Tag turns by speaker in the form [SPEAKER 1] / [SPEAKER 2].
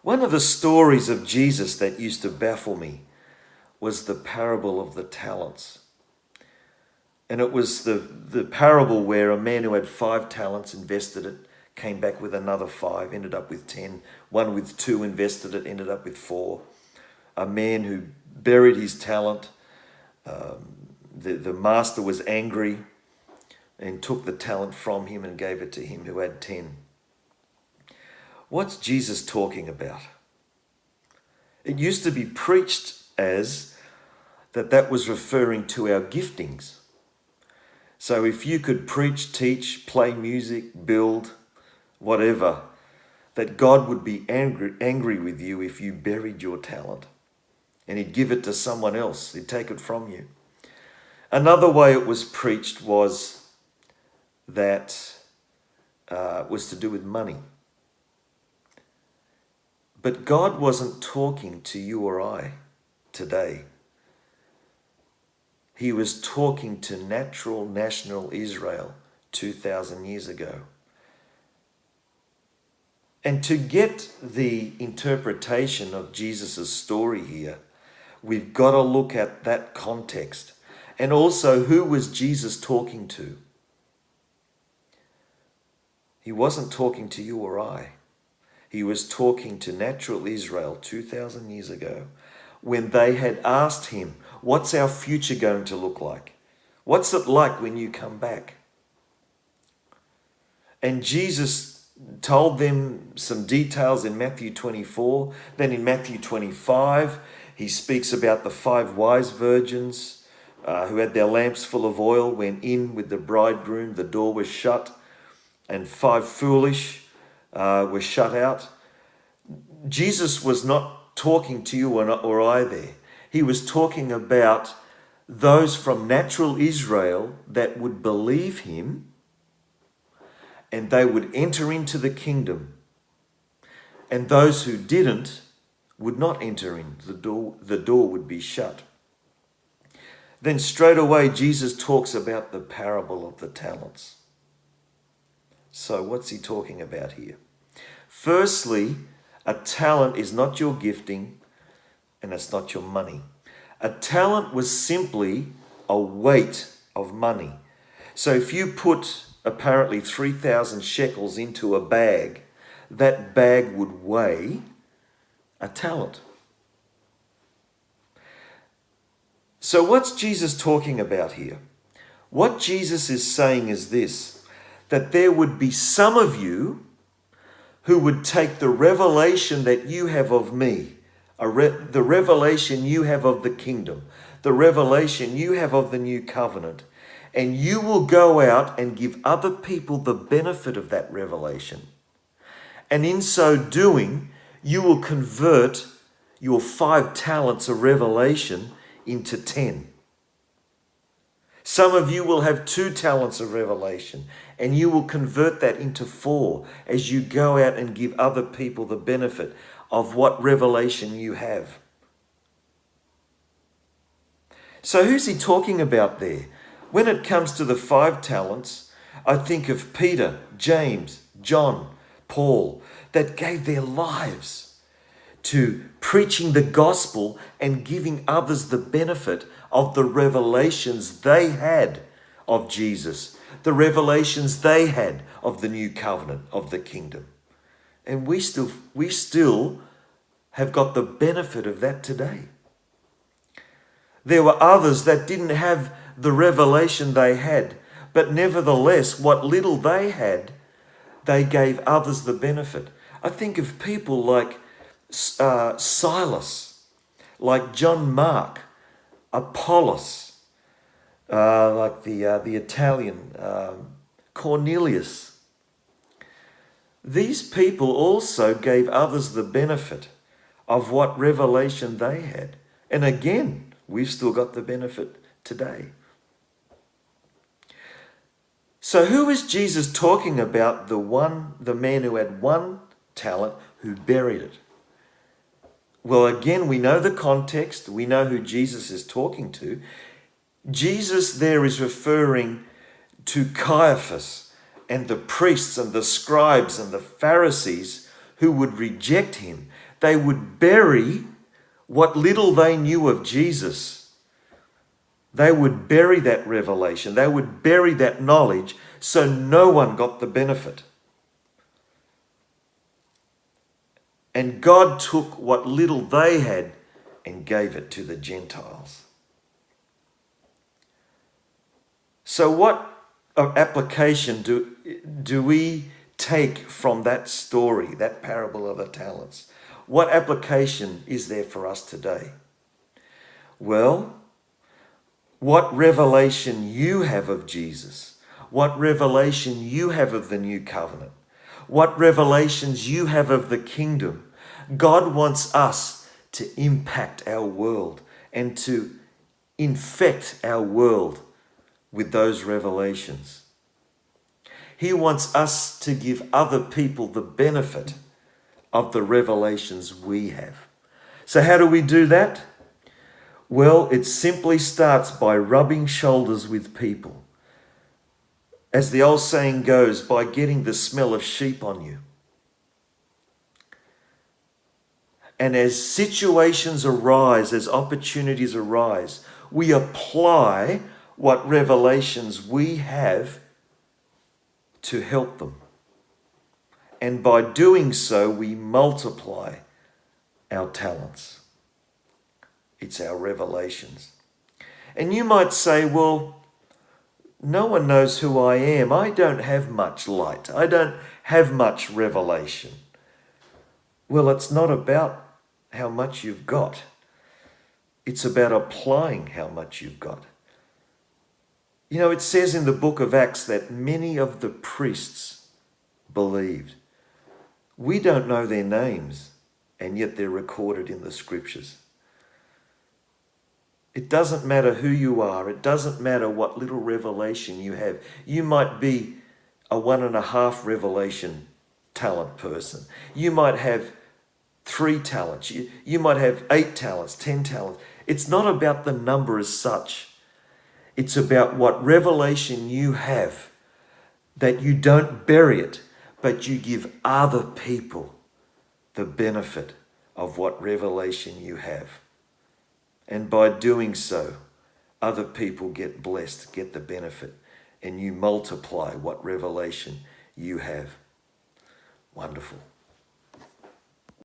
[SPEAKER 1] One of the stories of Jesus that used to baffle me was the parable of the talents. And it was the parable where a man who had 5 talents invested it, came back with another 5, ended up with 10. One with 2 invested it, ended up with 4. A man who buried his talent, the master was angry and took the talent from him and gave it to him who had 10. What's Jesus talking about? It used to be preached as that was referring to our giftings. So if you could preach, teach, play music, build, whatever, that God would be angry with you if you buried your talent and he'd give it to someone else. He'd take it from you. Another way it was preached was that was to do with money. But God wasn't talking to you or I today. He was talking to national Israel 2,000 years ago. And to get the interpretation of Jesus' story here, we've got to look at that context. And also, who was Jesus talking to? He wasn't talking to you or I. He was talking to natural Israel 2,000 years ago when they had asked him, what's our future going to look like? What's it like when you come back? And Jesus told them some details in Matthew 24. Then in Matthew 25, he speaks about the 5 wise virgins who had their lamps full of oil, went in with the bridegroom, the door was shut, and 5 foolish were shut out. Jesus was not talking to you or I there. He was talking about those from natural Israel that would believe him and they would enter into the kingdom. And those who didn't would not enter in. The door would be shut. Then straight away, Jesus talks about the parable of the talents. So what's he talking about here? Firstly, a talent is not your gifting and it's not your money. A talent was simply a weight of money. So if you put apparently 3,000 shekels into a bag, that bag would weigh a talent. So what's Jesus talking about here? What Jesus is saying is this, that there would be some of you who would take the revelation that you have of me, the revelation you have of the kingdom, the revelation you have of the new covenant, and you will go out and give other people the benefit of that revelation. And in so doing, you will convert your 5 talents of revelation into 10. Some of you will have 2 talents of revelation, and you will convert that into 4 as you go out and give other people the benefit of what revelation you have. So who's he talking about there? When it comes to the 5 talents, I think of Peter, James, John, Paul, that gave their lives to preaching the gospel and giving others the benefit of the revelations they had of Jesus, the revelations they had of the new covenant of the kingdom. And we still have got the benefit of that today. There were others that didn't have the revelation they had, but nevertheless, what little they had, they gave others the benefit. I think of people like Silas, like John Mark, Apollos, like the Italian Cornelius. These people also gave others the benefit of what revelation they had. And again, we've still got the benefit today. So who is Jesus talking about? The man who had 1 talent who buried it. Well, again, we know the context. We know who Jesus is talking to. Jesus there is referring to Caiaphas and the priests and the scribes and the Pharisees who would reject him. They would bury what little they knew of Jesus. They would bury that revelation. They would bury that knowledge so no one got the benefit. And God took what little they had and gave it to the Gentiles. So what application do we take from that story, that parable of the talents? What application is there for us today? Well, what revelation you have of Jesus, what revelation you have of the new covenant, what revelations you have of the kingdom, God wants us to impact our world and to infect our world with those revelations. He wants us to give other people the benefit of the revelations we have. So how do we do that? Well, it simply starts by rubbing shoulders with people. As the old saying goes, by getting the smell of sheep on you. And as situations arise, as opportunities arise, we apply what revelations we have to help them. And by doing so, we multiply our talents. It's our revelations. And you might say, well, no one knows who I am. I don't have much light. I don't have much revelation. Well, it's not about how much you've got. It's about applying how much you've got. You know, it says in the book of Acts that many of the priests believed. We don't know their names, and yet they're recorded in the scriptures. It doesn't matter who you are. It doesn't matter what little revelation you have. You might be a 1.5 revelation talent person. You might have 3 talents. You might have 8 talents, 10 talents. It's not about the number as such. It's about what revelation you have, that you don't bury it, but you give other people the benefit of what revelation you have. And by doing so, other people get blessed, get the benefit, and you multiply what revelation you have. Wonderful.